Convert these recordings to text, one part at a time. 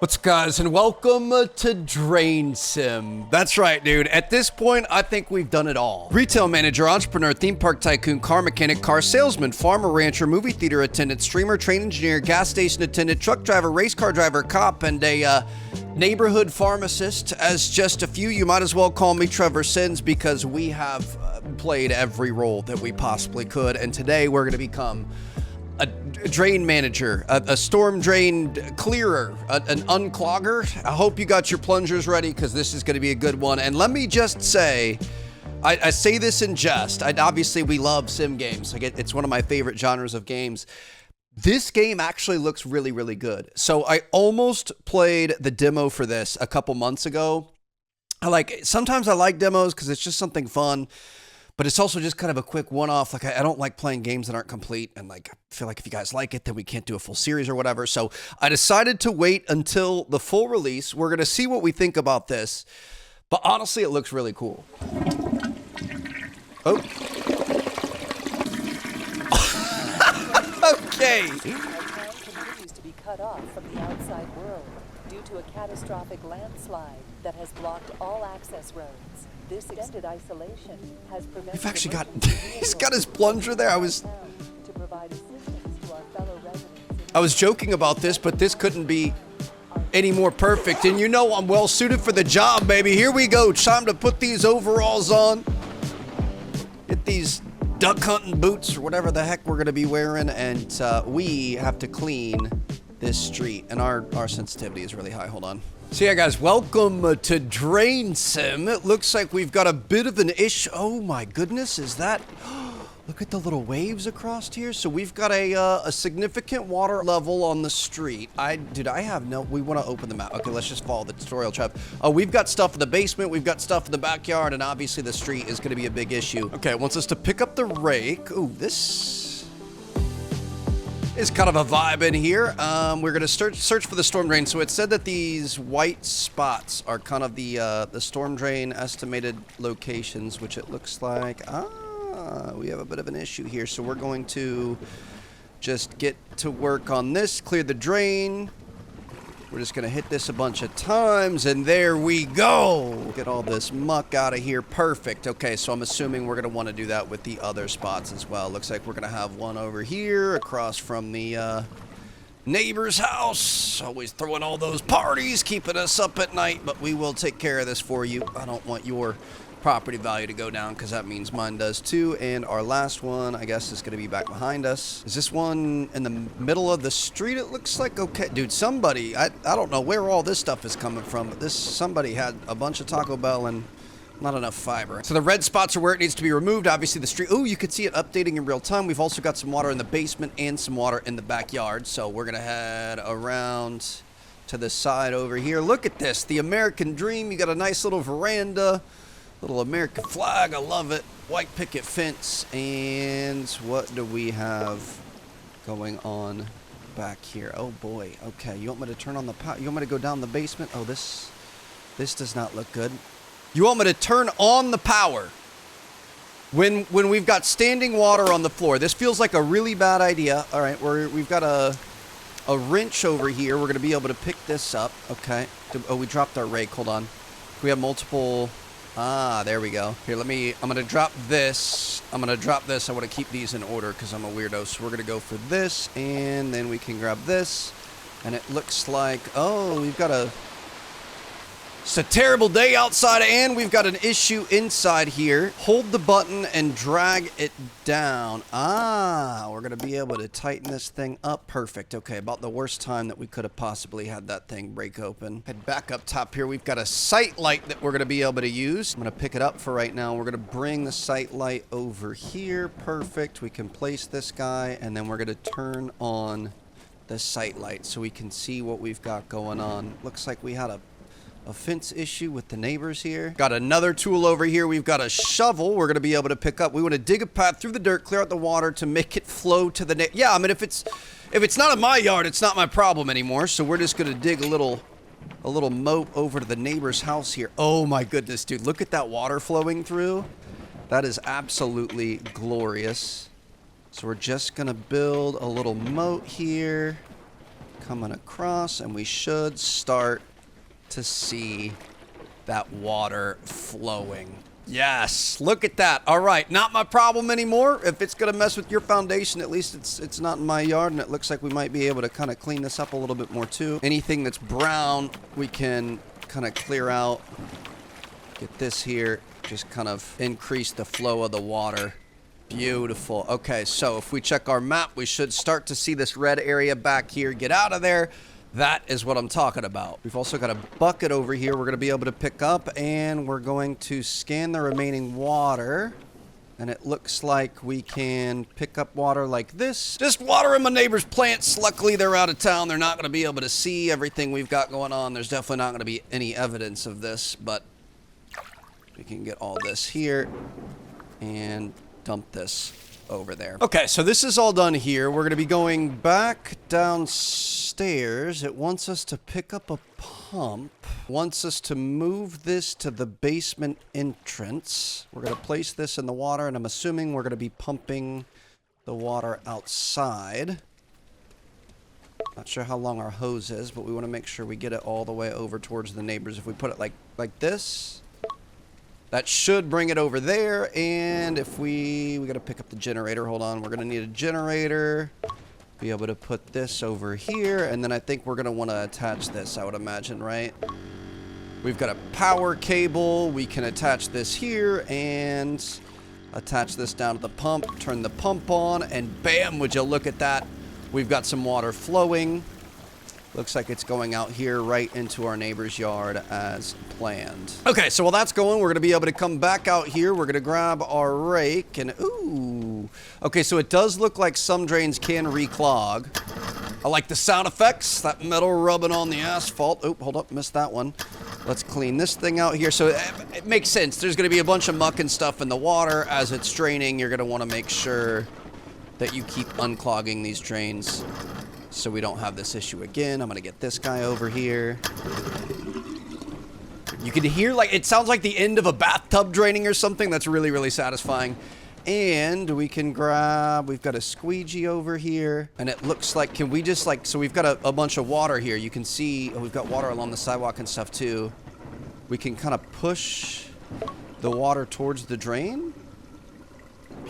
What's up, guys, and welcome to DrainSim. That's right, dude. At this point, I think we've done it all. Retail manager, entrepreneur, theme park tycoon, car mechanic, car salesman, farmer, rancher, movie theater attendant, streamer, train engineer, gas station attendant, truck driver, race car driver, cop, and a neighborhood pharmacist. As just a few, you might as well call me Trevor Sins because we have played every role that we possibly could, and today we're going to become a drain manager, a storm drain clearer, an unclogger. I hope you got your plungers ready because this is going to be a good one. And let me just say, I say this in jest. Obviously, we love sim games. It's one of my favorite genres of games. This game actually looks really, really good. So I almost played the demo for this a couple months ago. Sometimes I like demos because it's just something fun. But it's also just kind of a quick one-off. Like, I don't like playing games that aren't complete. And, I feel like if you guys like it, then we can't do a full series or whatever. So I decided to wait until the full release. We're going to see what we think about this. But honestly, it looks really cool. Oh. Okay. Our town continues to be cut off from the outside world due to a catastrophic landslide that has blocked all access roads. This extended isolation has prevented. We've actually got. He's got his plunger there. I was joking about this, but this couldn't be any more perfect. And you know I'm well suited for the job, baby. Here we go. Time to put these overalls on. Get these duck hunting boots or whatever the heck we're gonna be wearing, and we have to clean this street. And our sensitivity is really high. Hold on. So yeah, guys, welcome to DrainSim. It looks like we've got a bit of an issue. Oh my goodness, is that? Look at the little waves across here. So we've got a significant water level on the street. We want to open the map. Okay, let's just follow the tutorial, Trev. We've got stuff in the basement, we've got stuff in the backyard, and obviously the street is going to be a big issue. Okay, it wants us to pick up the rake. Ooh, this is kind of a vibe in here. We're gonna search for the storm drain. So it said that these white spots are kind of the storm drain estimated locations, which it looks like. We have a bit of an issue here. So we're going to just get to work on this, clear the drain. We're just gonna hit this a bunch of times, and there we go. Get all this muck out of here. Perfect. Okay, so I'm assuming we're gonna want to do that with the other spots as well. Looks like we're gonna have one over here across from the neighbor's house. Always throwing all those parties, keeping us up at night, but we will take care of this for you. I don't want your property value to go down because that means mine does too. And our last one, I guess, is going to be back behind us. Is this one in the middle of the street? It looks like. Okay, dude, somebody, I don't know where all this stuff is coming from, but somebody had a bunch of Taco Bell and not enough fiber. So the red spots are where it needs to be removed. Obviously the street, oh, you can see it updating in real time. We've also got some water in the basement and some water in the backyard. So we're going to head around to the side over here. Look at this, the American dream. You got a nice little veranda. Little American flag, I love it. White picket fence, and what do we have going on back here? Oh boy, okay, you want me to turn on the power? You want me to go down the basement? Oh, this does not look good. You want me to turn on the power when we've got standing water on the floor? This feels like a really bad idea. All right, we've got a wrench over here. We're gonna be able to pick this up. Okay, oh, we dropped our rake, hold on. We have multiple. There we go. Here, I'm going to drop this. I want to keep these in order because I'm a weirdo. So we're going to go for this, and then we can grab this. And it looks like, oh, it's a terrible day outside, and we've got an issue inside here. Hold the button and drag it down. We're going to be able to tighten this thing up. Perfect. Okay, about the worst time that we could have possibly had that thing break open. Head back up top here. We've got a sight light that we're going to be able to use. I'm going to pick it up for right now. We're going to bring the sight light over here. Perfect. We can place this guy, and then we're going to turn on the sight light so we can see what we've got going on. Looks like we had a fence issue with the neighbors here. Got another tool over here. We've got a shovel we're going to be able to pick up. We want to dig a path through the dirt, clear out the water to make it flow to the yeah, I mean, if it's not in my yard, it's not my problem anymore. So we're just going to dig a little moat over to the neighbor's house here. Oh my goodness, dude. Look at that water flowing through. That is absolutely glorious. So we're just going to build a little moat here. coming across, and we should start to see that water flowing. Yes, look at that. All right, not my problem anymore. If it's gonna mess with your foundation, at least it's not in my yard, and it looks like we might be able to kind of clean this up a little bit more too. Anything that's brown, we can kind of clear out. Get this here, just kind of increase the flow of the water. Beautiful. Okay, so if we check our map, we should start to see this red area back here. Get out of there. That is what I'm talking about. We've also got a bucket over here we're going to be able to pick up, and we're going to scan the remaining water. And it looks like we can pick up water like this. Just water in my neighbor's plants. Luckily, they're out of town. They're not going to be able to see everything we've got going on. There's definitely not going to be any evidence of this, but we can get all this here and dump this over there. Okay, so this is all done here. We're going to be going back downstairs. It wants us to pick up a pump. Wants us to move this to the basement entrance. We're going to place this in the water, and I'm assuming we're going to be pumping the water outside. Not sure how long our hose is, but we want to make sure we get it all the way over towards the neighbors. If we put it like this, that should bring it over there. And if we got to pick up the generator. Hold on. We're going to need a generator. Be able to put this over here. And then I think we're going to want to attach this, I would imagine, right? We've got a power cable. We can attach this here and attach this down to the pump. Turn the pump on, and bam, would you look at that. We've got some water flowing. Looks like it's going out here right into our neighbor's yard as planned. Okay, so while that's going, we're going to be able to come back out here. We're going to grab our rake and, ooh. Okay, so it does look like some drains can reclog. I like the sound effects, that metal rubbing on the asphalt. Oh, hold up, missed that one. Let's clean this thing out here. So it makes sense. There's going to be a bunch of muck and stuff in the water. As it's draining, you're going to want to make sure that you keep unclogging these drains so we don't have this issue again. I'm going to get this guy over here. You can hear, like, it sounds like the end of a bathtub draining or something. That's really, really satisfying. And we can grab, we've got a squeegee over here. And it looks like, can we just, like, so we've got a bunch of water here. You can see, we've got water along the sidewalk and stuff too. We can kind of push the water towards the drain.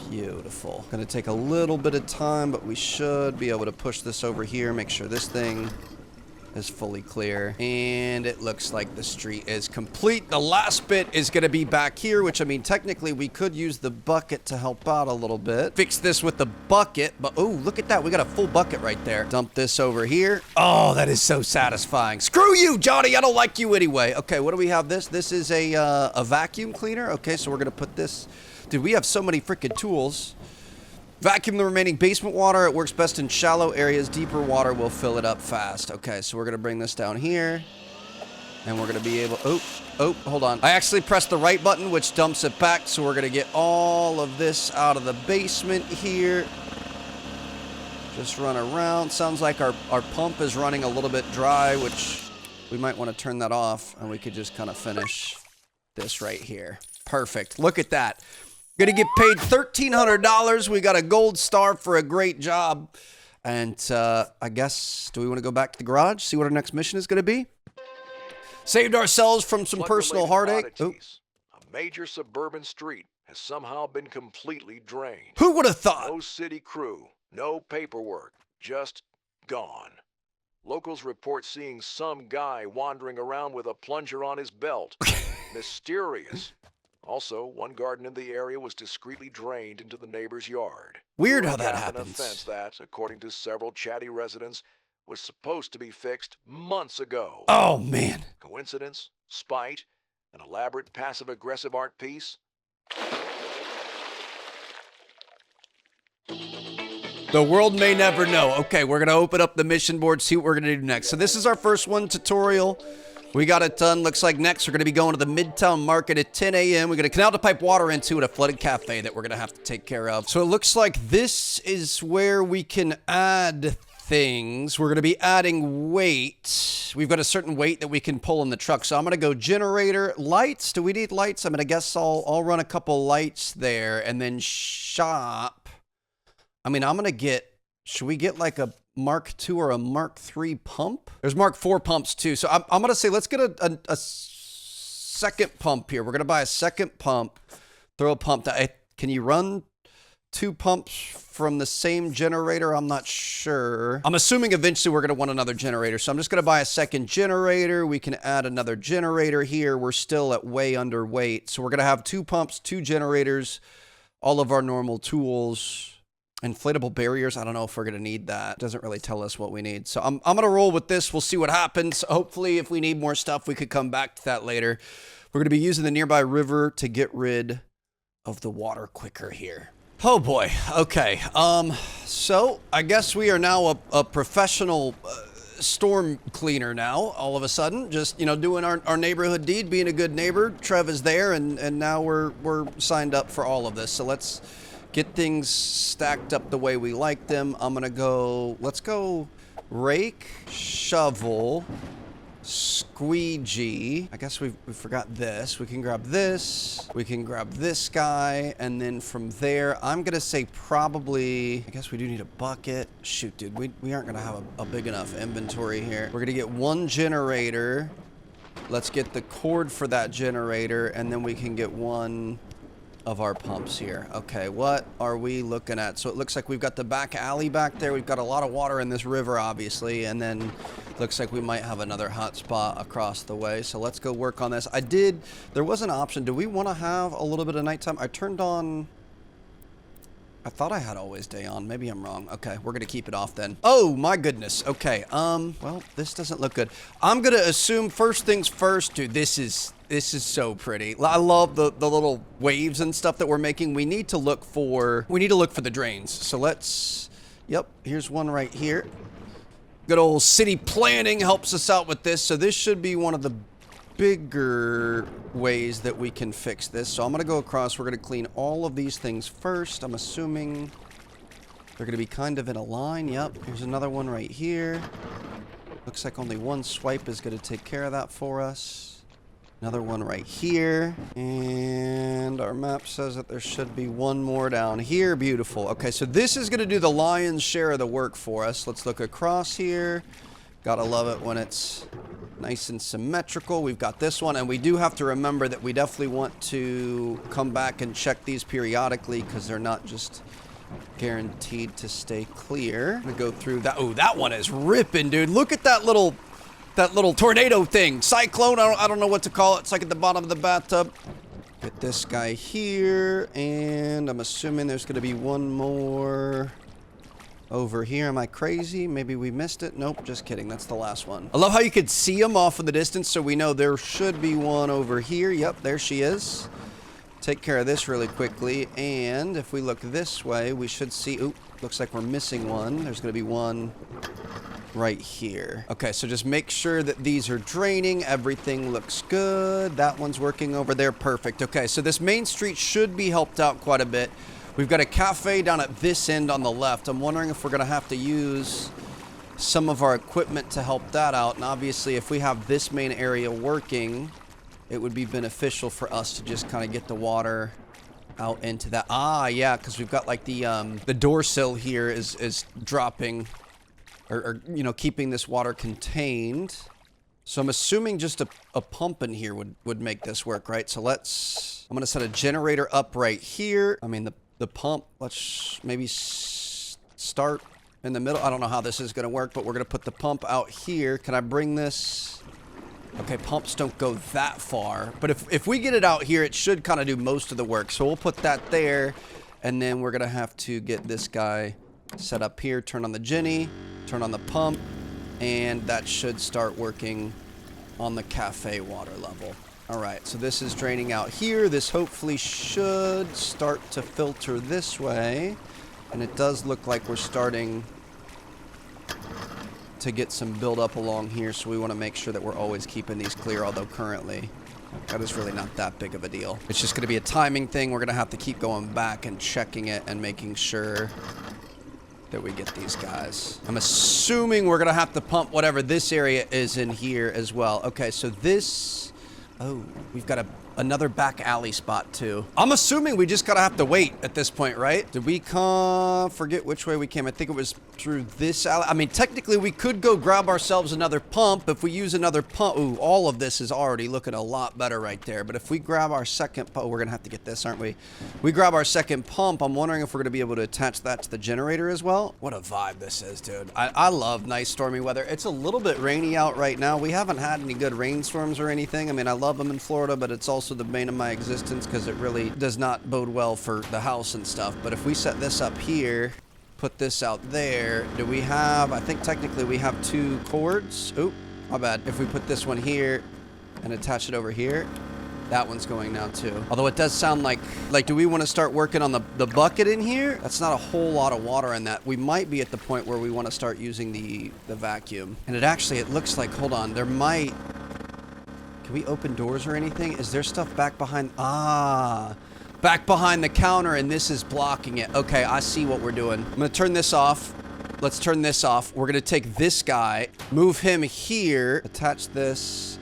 Beautiful. Gonna take a little bit of time, but we should be able to push this over here, make sure this thing is fully clear. And it looks like the street is complete. The last bit is gonna be back here, which, I mean, technically we could use the bucket to help out a little bit. Fix this with the bucket, but oh, look at that. We got a full bucket right there. Dump this over here. Oh, that is so satisfying. Screw you, Johnny. I don't like you anyway. Okay, what do we have this? This is a vacuum cleaner. Okay, so we're gonna put this. Dude, we have so many freaking tools. Vacuum the remaining basement water. It works best in shallow areas. Deeper water will fill it up fast. Okay, so we're going to bring this down here. And we're going to be able... Oh, hold on. I actually pressed the right button, which dumps it back. So we're going to get all of this out of the basement here. Just run around. Sounds like our pump is running a little bit dry, which we might want to turn that off. And we could just kind of finish this right here. Perfect. Look at that. Gonna get paid $1,300. We got a gold star for a great job. And I guess, do we want to go back to the garage, see what our next mission is gonna be? Saved ourselves from some personal heartache. Oh. A major suburban street has somehow been completely drained. Who would have thought? No city crew, no paperwork, just gone. Locals report seeing some guy wandering around with a plunger on his belt. Mysterious. Also, one garden in the area was discreetly drained into the neighbor's yard. Weird how that An happens. offense that, according to several chatty residents, was supposed to be fixed months ago. Oh, man. Coincidence? Spite? An elaborate passive-aggressive art piece? The world may never know. Okay, we're going to open up the mission board, see what we're going to do next. So this is our first one, tutorial. We got it done. Looks like next we're going to be going to the Midtown Market at 10 a.m. We're going to canal to pipe water into at a flooded cafe that we're going to have to take care of. So it looks like this is where we can add things. We're going to be adding weight. We've got a certain weight that we can pull in the truck. So I'm going to go generator, lights. Do we need lights? I mean, I guess I'll run a couple lights there, and then shop. I mean, I'm going to get, should we get like a Mark II or a Mark III pump. There's Mark IV pumps too. So I'm going to say let's get a second pump here. We're going to buy a second pump, throw a pump down. Can you run 2 pumps from the same generator? I'm not sure. I'm assuming eventually we're going to want another generator. So I'm just going to buy a second generator. We can add another generator here. We're still at way underweight. So we're going to have 2 pumps, 2 generators, all of our normal tools. Inflatable barriers, I don't know if we're going to need that. It doesn't really tell us what we need. So I'm going to roll with this. We'll see what happens. Hopefully, if we need more stuff, we could come back to that later. We're going to be using the nearby river to get rid of the water quicker here. Oh boy. Okay. So I guess we are now a professional storm cleaner now, all of a sudden. Just, you know, doing our neighborhood deed, being a good neighbor. Trev is there, and now we're signed up for all of this. So let's get things stacked up the way we like them. I'm gonna go, let's go rake, shovel, squeegee. I guess we forgot this. We can grab this. We can grab this guy. And then from there, I'm gonna say probably, I guess we do need a bucket. Shoot, dude, we aren't gonna have a big enough inventory here. We're gonna get 1 generator. Let's get the cord for that generator, and then we can get 1 of our pumps here. Okay, what are we looking at? So it looks like we've got the back alley back there. We've got a lot of water in this river, obviously, and then looks like we might have another hot spot across the way. So let's go work on this. There was an option. Do we want to have a little bit of nighttime? I turned on, I thought I had always day on. Maybe I'm wrong. Okay, we're gonna keep it off then. Oh my goodness. Okay, well, this doesn't look good. I'm gonna assume first things first, dude. This is so pretty. I love the little waves and stuff that we're making. We need to look for the drains. So let's, yep, here's one right here. Good old city planning helps us out with this. So this should be one of the bigger ways that we can fix this. So I'm gonna go across. We're gonna clean all of these things first. I'm assuming they're gonna be kind of in a line. Yep, here's another one right here. Looks like only 1 swipe is gonna take care of that for us. Another one right here, and our map says that there should be 1 more down here. Beautiful. Okay, so this is going to do the lion's share of the work for us. Let's look across here. Gotta love it when it's nice and symmetrical. We've got this one, and we do have to remember that we definitely want to come back and check these periodically because they're not just guaranteed to stay clear. I'm gonna go through that. Oh, that one is ripping, dude. Look at that little tornado thing. Cyclone, I don't know what to call it. It's like at the bottom of the bathtub. Get this guy here, and I'm assuming there's going to be 1 more over here. Am I crazy? Maybe we missed it. Nope, just kidding. That's the last one. I love how you could see them off in the distance, so we know there should be 1 over here. Yep, there she is. Take care of this really quickly, and if we look this way, we should see, oop, looks like we're missing 1. There's going to be 1 right here. Okay, so just make sure that these are draining. Everything looks good. That one's working over there. Perfect. Okay, so this main street should be helped out quite a bit. We've got a cafe down at this end on the left. I'm wondering if we're going to have to use some of our equipment to help that out. And obviously, if we have this main area working, it would be beneficial for us to just kind of get the water out into that. Ah, yeah, because we've got like the door sill here is dropping. Or, you know, keeping this water contained. So I'm assuming just a pump in here would make this work, right? So I'm going to set a generator up right here. I mean, the pump, let's maybe start in the middle. I don't know how this is going to work, but we're going to put the pump out here. Can I bring this? Okay, pumps don't go that far. But if we get it out here, it should kind of do most of the work. So we'll put that there. And then we're going to have to get this guy set up here, turn on the Jenny, turn on the pump, and that should start working on the cafe water level. All right, so this is draining out here. This hopefully should start to filter this way, and it does look like we're starting to get some buildup along here, so we want to make sure that we're always keeping these clear, although currently that is really not that big of a deal. It's just going to be a timing thing. We're going to have to keep going back and checking it and making sure that we get these guys. I'm assuming we're gonna have to pump whatever this area is in here as well. Okay, so this, oh, we've got a another back alley spot too. I'm assuming we just gotta have to wait at this point, right? Did we come? Forget which way we came. I think it was through this alley. I mean, technically we could go grab ourselves another pump. If we use another pump, ooh, all of this is already looking a lot better right there. But if we grab our second pump, we're gonna have to get this, aren't we? We grab our second pump. I'm wondering if we're gonna be able to attach that to the generator as well. What a vibe this is, dude. I love nice stormy weather. It's a little bit rainy out right now. We haven't had any good rainstorms or anything. I mean, I love them in Florida, but it's also the bane of my existence because it really does not bode well for the house and stuff. But if we set this up here, put this out there, do we have, I think technically we have 2 cords. Oop, my bad. If we put this one here and attach it over here, that one's going now too. Although it does sound like do we want to start working on the bucket in here? That's not a whole lot of water in that. We might be at the point where we want to start using the vacuum. And it looks like, hold on, there might, can we open doors or anything? Is there stuff back behind, back behind the counter and this is blocking it. Okay, I see what we're doing. I'm gonna turn this off. Let's turn this off. We're gonna take this guy, move him here, attach this.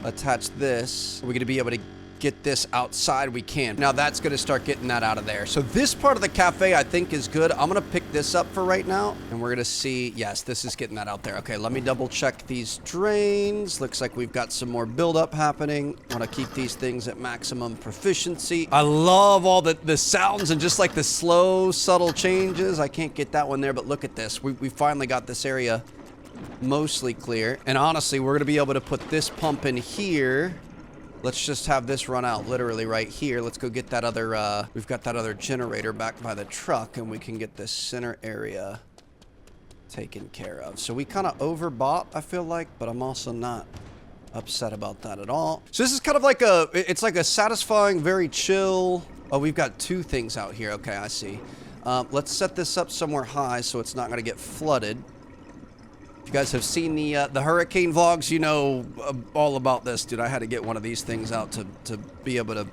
Attach this. We're going to be able to get this outside. We can. Now that's going to start getting that out of there. So this part of the cafe I think is good. I'm going to pick this up for right now. And we're going to see, yes, this is getting that out there. Okay, let me double check these drains. Looks like we've got some more buildup happening. Want to keep these things at maximum proficiency. I love all the sounds and just like the slow, subtle changes. I can't get that one there, but look at this. We finally got this area mostly clear. And honestly, we're going to be able to put this pump in here. Let's just have this run out literally right here. Let's go get that other, we've got that other generator back by the truck and we can get this center area taken care of. So we kind of overbought, I feel like, but I'm also not upset about that at all. So this is kind of like it's like a satisfying, very chill. Oh, we've got 2 things out here. Okay, I see. Let's set this up somewhere high so it's not going to get flooded. If you guys have seen the hurricane vlogs, you know all about this, dude. I had to get one of these things out to be able to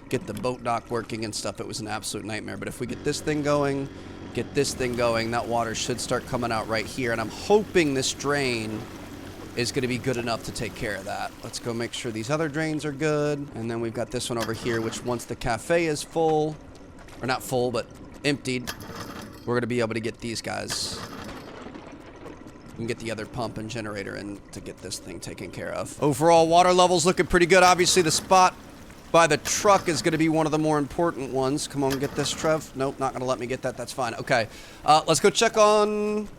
get the boat dock working and stuff. It was an absolute nightmare. But if we get this thing going, that water should start coming out right here. And I'm hoping this drain is going to be good enough to take care of that. Let's go make sure these other drains are good. And then we've got this one over here, which once the cafe is full, or not full, but emptied, we're going to be able to get these guys. We can get the other pump and generator in to get this thing taken care of. Overall, water levels looking pretty good. Obviously, the spot by the truck is going to be one of the more important ones. Come on, get this, Trev. Nope, not going to let me get that. That's fine. Okay, let's go check on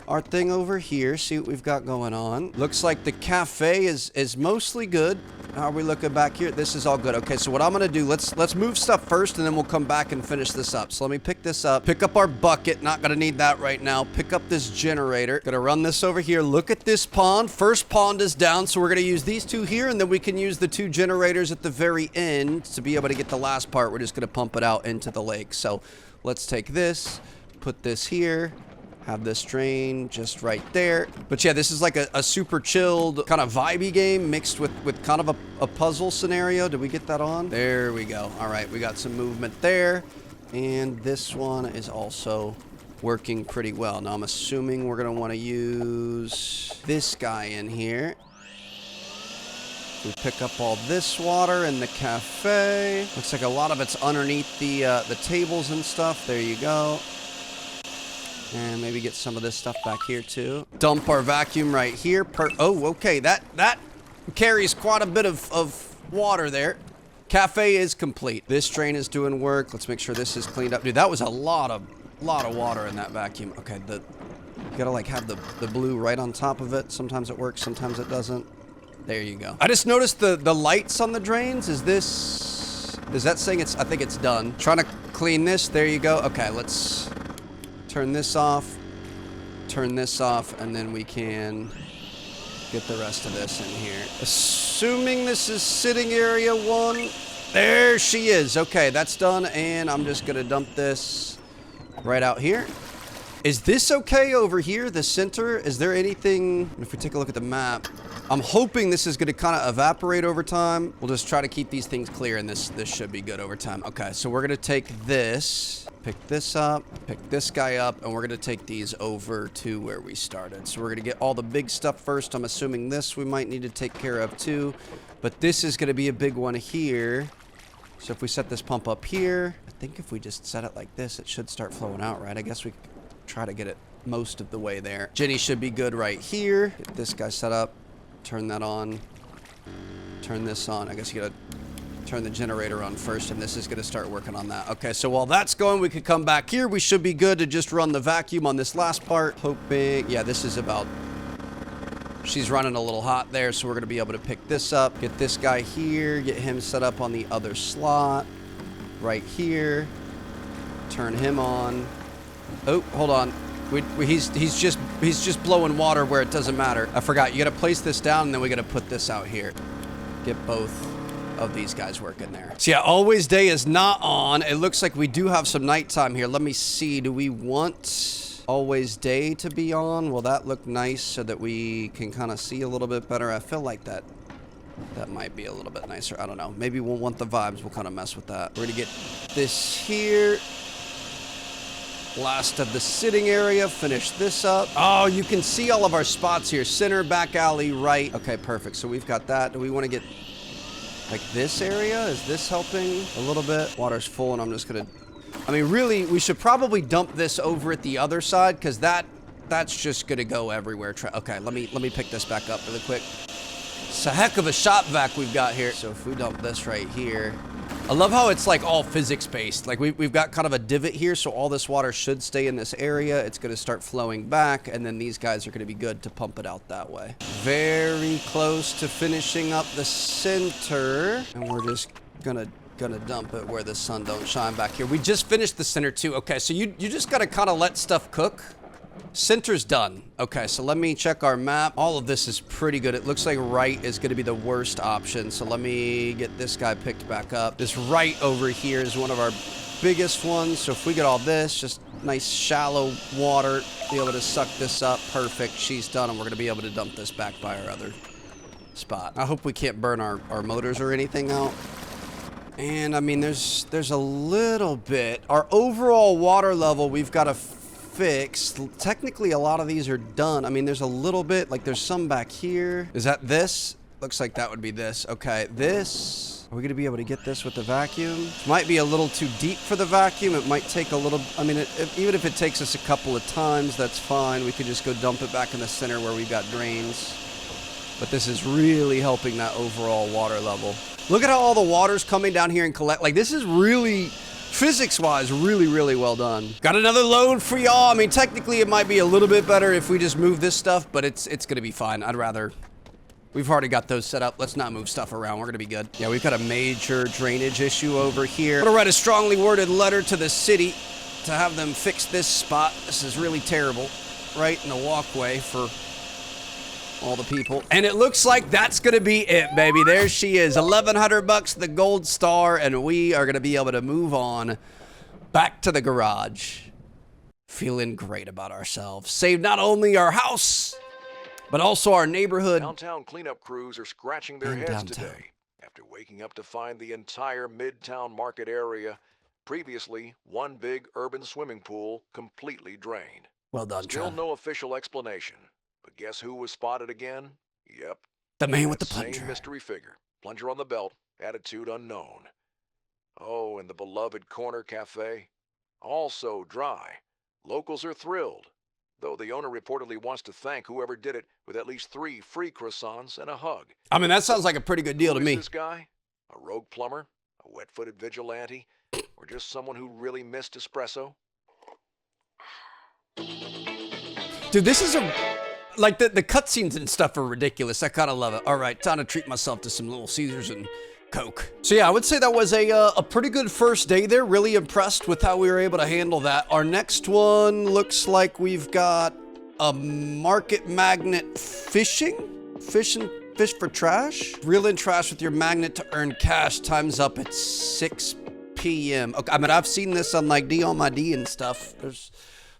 our thing over here, see what we've got going on. Looks like the cafe is mostly good. How are we looking back here? This is all good. Okay, so what I'm gonna do, let's move stuff first and then we'll come back and finish this up. So let me pick this up, pick up our bucket, not gonna need that right now. Pick up this generator, gonna run this over here. Look at this pond. First pond is down, so we're gonna use these 2 here and then we can use the 2 generators at the very end to be able to get the last part. We're just gonna pump it out into the lake. So let's take this, put this here, have this drain just right there. But yeah, this is like a super chilled, kind of vibey game mixed with kind of a puzzle scenario. Did we get that on? There we go. All right, we got some movement there. And this one is also working pretty well. Now I'm assuming we're gonna wanna use this guy in here. We pick up all this water in the cafe. Looks like a lot of it's underneath the tables and stuff. There you go. And maybe get some of this stuff back here too. Dump our vacuum right here. Oh, okay, that carries quite a bit of water there. Cafe is complete. This drain is doing work. Let's make sure this is cleaned up. Dude, that was a lot of water in that vacuum. Okay, you gotta like have the blue right on top of it. Sometimes it works, sometimes it doesn't. There you go. I just noticed the lights on the drains. Is that saying I think it's done. Trying to clean this. There you go. Okay, let's turn this off, and then we can get the rest of this in here. Assuming this is sitting area 1. There she is. Okay, that's done, and I'm just gonna dump this right out here. Is this okay over here, the center? Is there anything, if we take a look at the map, I'm hoping this is going to kind of evaporate over time. We'll just try to keep these things clear, and this should be good over time. Okay, so we're going to take this, pick this up, pick this guy up, and we're going to take these over to where we started. So we're going to get all the big stuff first. I'm assuming this we might need to take care of too, but this is going to be a big one here. So if we set this pump up here, I think if we just set it like this, it should start flowing out, right? I guess we try to get it most of the way there. Jenny should be good right here. Get this guy set up, turn that on, turn this on. I guess you gotta turn the generator on first, and this is gonna start working on that. Okay, so while that's going, we could come back here. We should be good to just run the vacuum on this last part. Hoping, yeah, this is about, she's running a little hot there, so we're gonna be able to pick this up, get this guy here, get him set up on the other slot, right here, turn him on. Oh, hold on. He's just blowing water where it doesn't matter. I forgot. You got to place this down, and then we got to put this out here. Get both of these guys working there. So yeah, always day is not on. It looks like we do have some nighttime here. Let me see. Do we want always day to be on? Will that look nice so that we can kind of see a little bit better? I feel like that might be a little bit nicer. I don't know. Maybe we'll want the vibes. We'll kind of mess with that. We're gonna get this here. Last of the sitting area, finish this up. Oh, you can see all of our spots here. Center, back alley, right. Okay, perfect. So we've got that. Do we want to get like this area? Is this helping a little bit? Water's full, and I'm just gonna, I mean, really, we should probably dump this over at the other side, because that's just gonna go everywhere. Okay, let me pick this back up really quick. It's a heck of a shop vac we've got here. So if we dump this right here, I love how it's like all physics based. Like we've got kind of a divot here, so all this water should stay in this area. It's going to start flowing back, and then these guys are going to be good to pump it out that way. Very close to finishing up the center, and we're just gonna dump it where the sun don't shine back here. We just finished the center too. Okay, so you just got to kind of let stuff cook. Center's done. Okay, so let me check our map. All of this is pretty good. It looks like right is going to be the worst option. So let me get this guy picked back up. This right over here is one of our biggest ones. So if we get all this, just nice shallow water, be able to suck this up. Perfect. She's done, and we're going to be able to dump this back by our other spot. I hope we can't burn our motors or anything out. And I mean, there's a little bit. Our overall water level, we've got to fix. Technically, a lot of these are done. I mean, there's a little bit, like there's some back here. Is that this? Looks like that would be this. Okay, this. Are we gonna be able to get this with the vacuum? Might be a little too deep for the vacuum. It might take a little, I mean, even if it takes us a couple of times, that's fine. We could just go dump it back in the center where we've got drains. But this is really helping that overall water level. Look at how all the water's coming down here and collect. Like, this is really, physics-wise, really, really well done. Got another load for y'all. I mean, technically, it might be a little bit better if we just move this stuff, but it's gonna be fine. I'd rather, we've already got those set up. Let's not move stuff around. We're gonna be good. Yeah, we've got a major drainage issue over here. I'm gonna write a strongly worded letter to the city to have them fix this spot. This is really terrible. Right in the walkway for all the people. And it looks like that's gonna be it, baby. There she is, 1,100 bucks, the gold star, and we are gonna be able to move on back to the garage. Feeling great about ourselves. Saved not only our house, but also our neighborhood. Downtown cleanup crews are scratching their heads today after waking up to find the entire Midtown market area, previously one big urban swimming pool, completely drained. Well done, Still Tron. no official explanation. But guess who was spotted again? Yep. The man with the Same plunger. mystery figure. Plunger on the belt. Attitude unknown. Oh, and the beloved corner cafe? Also dry. Locals are thrilled. Though the owner reportedly wants to thank whoever did it with at least 3 free croissants and a hug. I mean, that sounds like a pretty good deal to Who is me. this guy? A rogue plumber? A wet-footed vigilante? Or just someone who really missed espresso? Dude, this is like the cutscenes and stuff are ridiculous. I kind of love it. All right, time to treat myself to some Little Caesars and Coke. So yeah, I would say that was a pretty good first day there. Really impressed with how we were able to handle that. Our next one looks like we've got a market magnet fishing. Fish for trash. Reel in trash with your magnet to earn cash. Time's up at 6 p.m. Okay, I mean, I've seen this on like D on my D and stuff. There's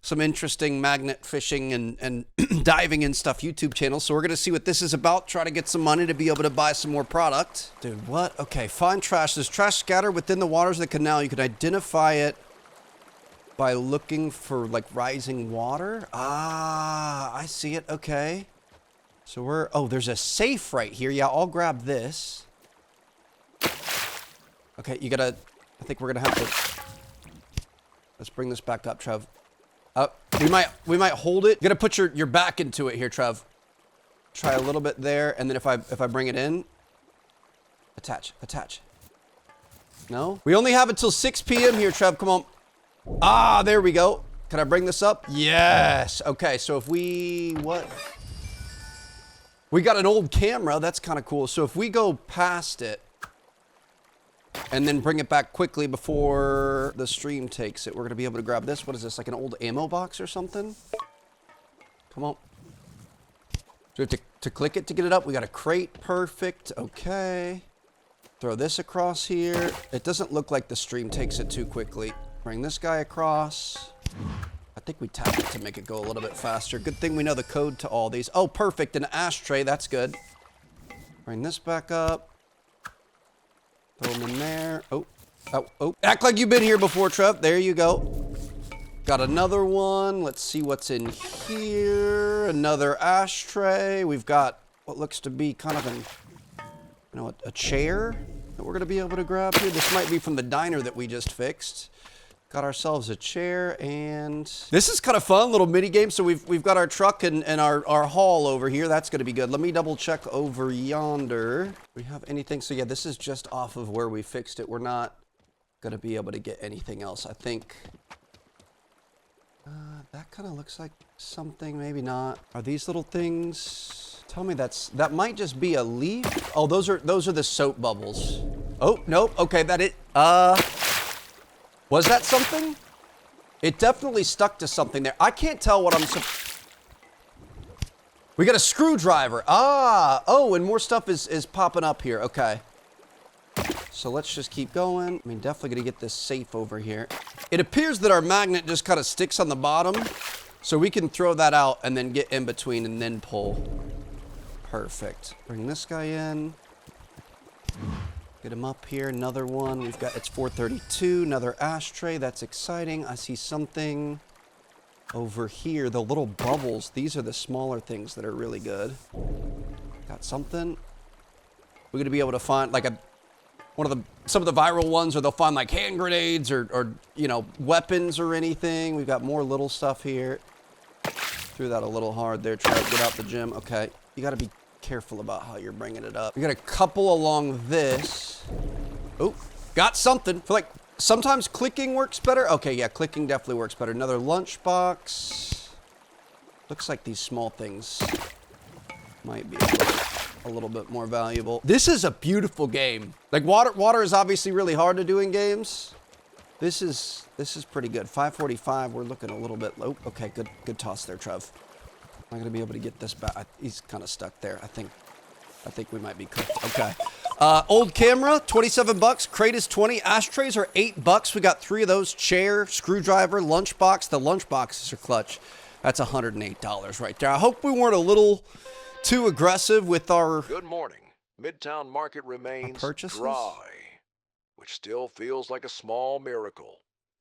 some interesting magnet fishing and diving and stuff YouTube channels. So we're going to see what this is about. Try to get some money to be able to buy some more product. Dude, what? Okay, find trash. There's trash scattered within the waters of the canal. You can identify it by looking for like rising water. Ah, I see it. Okay. So oh, there's a safe right here. Yeah, I'll grab this. Okay, I think we're gonna have to, let's bring this back up, Trev. We might hold it. You gotta put your back into it here, Trev. Try a little bit there, and then if I bring it in, attach. No? We only have until 6 p.m. here, Trev, come on. Ah, there we go. Can I bring this up? Yes. Okay, so if we got an old camera, that's kind of cool. So if we go past it and then bring it back quickly before the stream takes it, we're gonna be able to grab this. What is this, like an old ammo box or something? Come on. Do we have to click it to get it up? We got a crate, perfect, okay. Throw this across here. It doesn't look like the stream takes it too quickly. Bring this guy across. I think we tap it to make it go a little bit faster. Good thing we know the code to all these. Oh, perfect, an ashtray, that's good. Bring this back up. Throw them in there. Oh. Act like you've been here before, Trev. There you go. Got another one. Let's see what's in here. Another ashtray. We've got what looks to be kind of a chair that we're going to be able to grab here. This might be from the diner that we just fixed. Got ourselves a chair, and this is kind of fun, little mini game. So we've got our truck and our haul over here. That's going to be good. Let me double check over yonder. Do we have anything? So yeah, this is just off of where we fixed it. We're not going to be able to get anything else. I think that kind of looks like something, maybe not. Are these little things? Tell me that might just be a leaf. Oh, those are the soap bubbles. Oh, nope. Okay, was that something? It definitely stuck to something there. I can't tell what we got a screwdriver. Ah, oh, and more stuff is popping up here. Okay. So let's just keep going. I mean, definitely gonna get this safe over here. It appears that our magnet just kind of sticks on the bottom, so we can throw that out and then get in between and then pull. Perfect. Bring this guy in. Get him up here. Another one. It's 432. Another ashtray. That's exciting. I see something over here. The little bubbles. These are the smaller things that are really good. Got something. We're going to be able to find like some of the viral ones, or they'll find like hand grenades or weapons or anything. We've got more little stuff here. Threw that a little hard there. Try to get out the gym. Okay. You got to be careful about how you're bringing it up. We got a couple along this. Oh, got something. I feel like sometimes clicking works better. Okay, yeah, clicking definitely works better. Another lunchbox. Looks like these small things might be a little bit more valuable. This is a beautiful game. Like water is obviously really hard to do in games. This is pretty good. 545. We're looking a little bit low. Okay, good toss there, Trev. I'm gonna be able to get this back. He's kind of stuck there. I think we might be cooked. Okay. Old camera, 27 bucks. Crate is 20. Ashtrays are $8. We got 3 of those. Chair, screwdriver, lunchbox. The lunchboxes are clutch. That's $108 right there. I hope we weren't a little too aggressive with our. Good morning. Midtown Market remains dry, which still feels like a small miracle.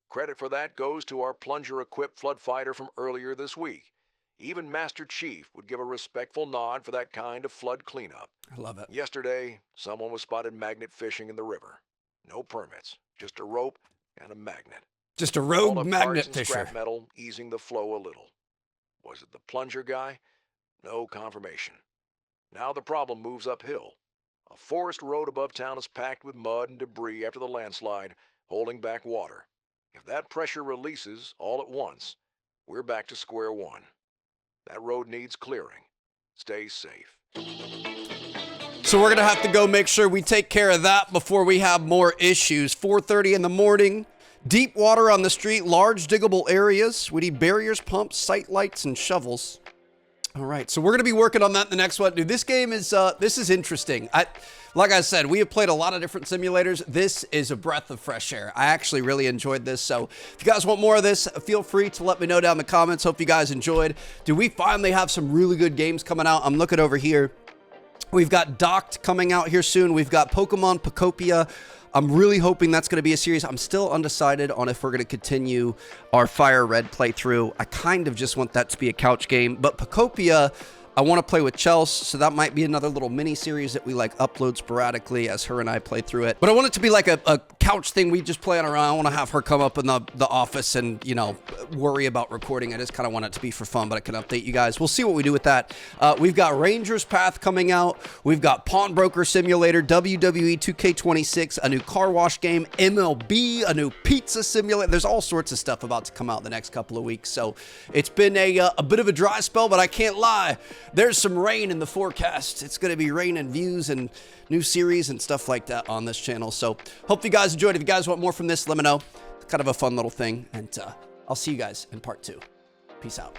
Credit for that goes to our plunger-equipped flood fighter from earlier this week. Even Master Chief would give a respectful nod for that kind of flood cleanup. I love it. Yesterday, someone was spotted magnet fishing in the river. No permits, just a rope and a magnet. Just a rogue magnet and fisher. Scrap metal, easing the flow a little. Was it the plunger guy? No confirmation. Now the problem moves uphill. A forest road above town is packed with mud and debris after the landslide, holding back water. If that pressure releases all at once, we're back to square one. That road needs clearing. Stay safe. So we're going to have to go make sure we take care of that before we have more issues. 4:30 in the morning. Deep water on the street. Large diggable areas. We need barriers, pumps, sight lights, and shovels. All right, so we're gonna be working on that in the next one, dude. This game is this is interesting. Like I said, we have played a lot of different simulators. This is a breath of fresh air. I actually really enjoyed this. So if you guys want more of this, feel free to let me know down in the comments. Hope you guys enjoyed. Do we finally have some really good games coming out? I'm looking over here. We've got Docked coming out here soon. We've got Pokemon Pocopia. I'm really hoping that's going to be a series. I'm still undecided on if we're going to continue our Fire Red playthrough. I kind of just want that to be a couch game. But Pocopia, I want to play with Chelsea, so that might be another little mini-series that we, like, upload sporadically as her and I play through it. But I want it to be like a couch thing we just play on our own. I want to have her come up in the office and, you know, worry about recording. I just kind of want it to be for fun, but I can update you guys. We'll see what we do with that. We've got Ranger's Path coming out. We've got Pawnbroker Simulator, WWE 2K26, a new car wash game, MLB, a new pizza simulator. There's all sorts of stuff about to come out the next couple of weeks. So it's been a bit of a dry spell, but I can't lie. There's some rain in the forecast. It's going to be rain and views and new series and stuff like that on this channel. So hope you guys enjoyed. If you guys want more from this, let me know. It's kind of a fun little thing. And I'll see you guys in part 2. Peace out.